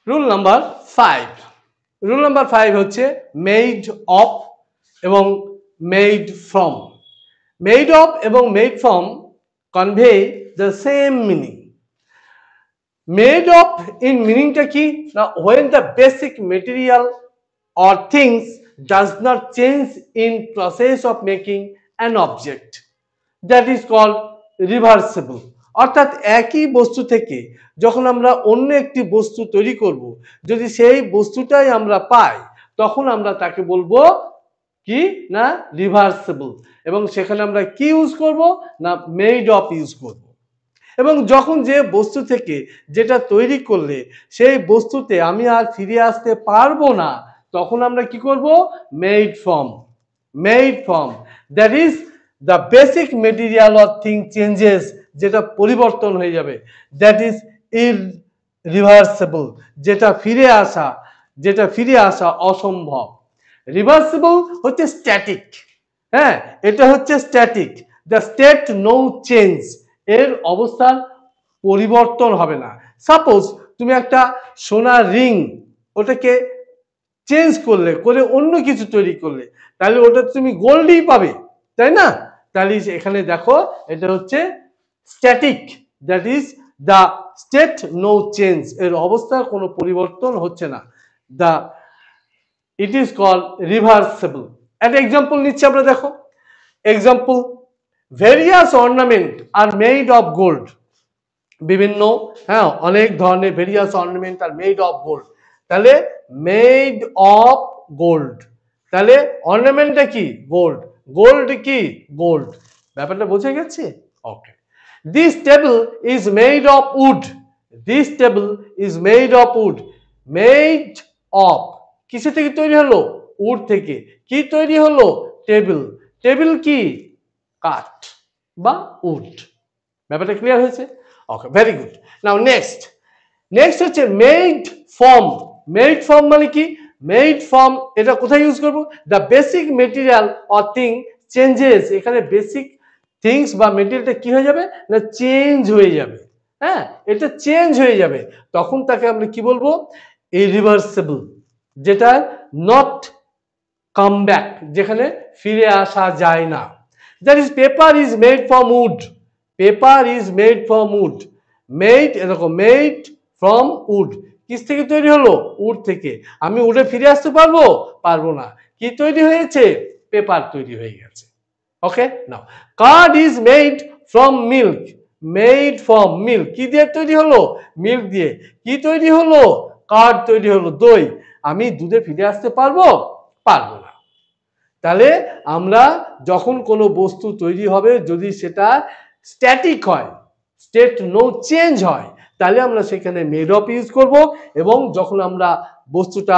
Rule number 5। Rule number 5 হচ্ছে made of এবং made from. Made of এবং made from convey the same meaning. Made of in মিনিংটা কি না, when the basic material or things does not change in process of making an object, that is called reversible। অর্থাৎ একই বস্তু থেকে যখন আমরা অন্য একটি বস্তু তৈরি করব, যদি সেই বস্তুটাই আমরা পাই তখন আমরা তাকে বলবো কি না রিভার্সিবল। এবং সেখানে আমরা কি ইউজ করব না মেড অফ ইউজ করব। এবং যখন যে বস্তু থেকে যেটা তৈরি করলে সেই বস্তুতে আমি আর ফিরে আসতে পারবো না, তখন আমরা কি করব made from. Made from that is the basic material or thing changes, যেটা পরিবর্তন হয়ে যাবে, দ্যাট ইজ ইররিভার্সিবল, যেটা ফিরে আসা অসম্ভব। রিভার্সিবল হচ্ছে স্ট্যাটিক। হ্যাঁ, এটা হচ্ছে static, the state no change, এর অবস্থার পরিবর্তন হবে না। সাপোজ তুমি একটা সোনার রিং, ওটাকে চেঞ্জ করে অন্য কিছু তৈরি করলে, তাহলে ওটা তুমি গোল্ডই পাবে, তাই না? তাহলে এখানে দেখো এটা হচ্ছে static, that is the state no change, এর অবস্থার কোনো পরিবর্তন হচ্ছে না। The it is called reversible. একটা এক্সাম্পল নিচ্ছি আমরা, দেখো example, various ornament are made of gold. বিভিন্ন অনেক ধরনের various ornament are made of gold. তাহলে মেড অফ গোল্ড, তাহলে অর্নামেন্টটা কি গোল্ড, গোল্ড কি গোল্ড। ব্যাপারটা বুঝে গেছে? Okay. This table is made of wood. This table is made of wood. Made of কিসে থেকে তৈরি হলো? উড থেকে। কি তৈরি হলো? টেবিল। টেবিল কি? কাঠ বা উড। ব্যাপারটা ক্লিয়ার হয়েছে? ওকে, ভেরি গুড। নাও নেক্সট হচ্ছে মেড ফর্ম। মেড ফর্ম মানে কি? মেড ফর্ম এটা কোথায় ইউজ করব? The basic material or thing changes. এখানে বেসিক থিংস বা মেটেরিয়ালটা কি হয়ে যাবে না চেঞ্জ হয়ে যাবে। হ্যাঁ, এটা চেঞ্জ হয়ে যাবে, তখন তাকে আমরা কি বলবো? ইরিভার্সিবল, যেটা নট কাম ব্যাক, যেখানে ফিরে আসা যায় না। That is paper is made from would. Paper is made from would. Made এরকম মেড ফ্রম উড, কিস থেকে তৈরি হলো? উড থেকে। আমি উডে ফিরে আসতে পারবো? পারবো না। কি তৈরি হয়েছে? পেপার তৈরি হয়ে গেছে। Okay, now curd is made from milk. Made from milk, কি দিয়ে তৈরি হলো? মিল্ক দিয়ে। কি তৈরি হলো? কার্ড তৈরি হলো, দই। আমি দুধে ফিরে আসতে পারবো? পারবো না। তাহলে আমরা যখন কোনো বস্তু তৈরি হবে, যদি সেটা স্ট্যাটিক হয়, স্টেট নো চেঞ্জ হয়, তাহলে আমরা সেখানে মেড অফ ইউজ করব। এবং যখন আমরা বস্তুটা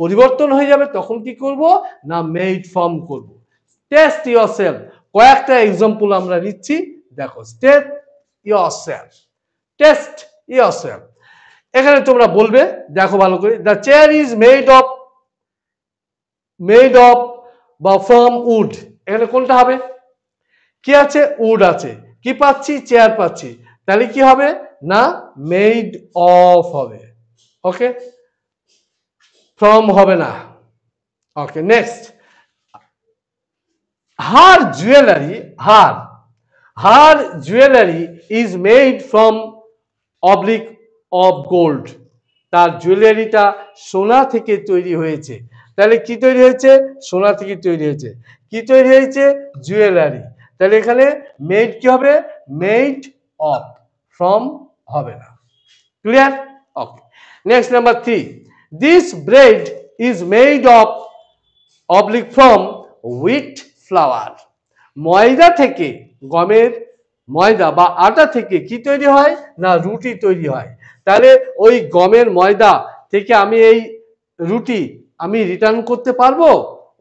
পরিবর্তন হয়ে যাবে, তখন কি করব না মেড ফর্ম করব। টেস্ট ইয়োরসেলফ, কয়েকটা এক্সাম্পল আমরা নিচ্ছি, দেখো। Test yourself, test yourself. এখানে তোমরা বলবে, দেখো ভালো করে, the chair is made of বা ফ্রম উড। এখানে কোনটা হবে? কি আছে? উড আছে। কি পাচ্ছি? চেয়ার পাচ্ছি। তাহলে কি হবে না মেড অফ হবে। ওকে, ফ্রম হবে না। Okay, next, her jewellery is made from oblique of gold. তার জুয়েলারিটা সোনা থেকে তৈরি হয়েছে। তাহলে কি তৈরি হয়েছে? সোনা থেকে তৈরি হয়েছে। কি তৈরি হয়েছে? জুয়েলারি। তাহলে এখানে মেড কি হবে? মেড অফ, ফ্রম হবে না। Clear? Okay, next number 3, this bread is made of oblique from wheat flower. ময়দা থেকে, গমের ময়দা বা আটা থেকে কি তৈরি হয় না রুটি তৈরি হয়। তাহলে ওই গমের ময়দা থেকে আমি এই রুটি আমি রিটার্ন করতে পারবো?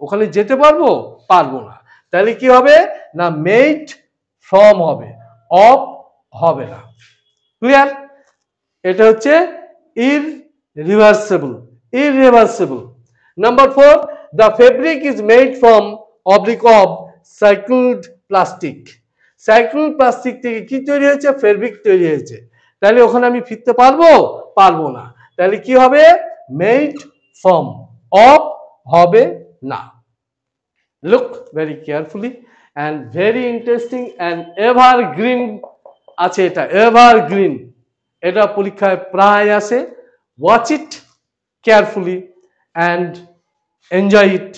ওখানে যেতে পারবো? পারবো না। তাহলে কি হবে না মেড ফ্রম হবে, অফ হবে না। ক্লিয়ার? এটা হচ্ছে irreversible. Number 4, the fabric is made from oblique of cycled plastic। Cycled plastic থেকে কি তৈরি হয়েছে? ফেব্রিক তৈরি হয়েছে। তাহলে ওখানে আমি ফিরতে পারবো? পারবো না। তাহলে কি হবে? মেড ফ্রম, অফ হবে না। Look very carefully and very interesting and evergreen আছে, এটা এভারগ্রিন, এটা পরীক্ষায় প্রায় আসে। Watch it carefully and enjoy it.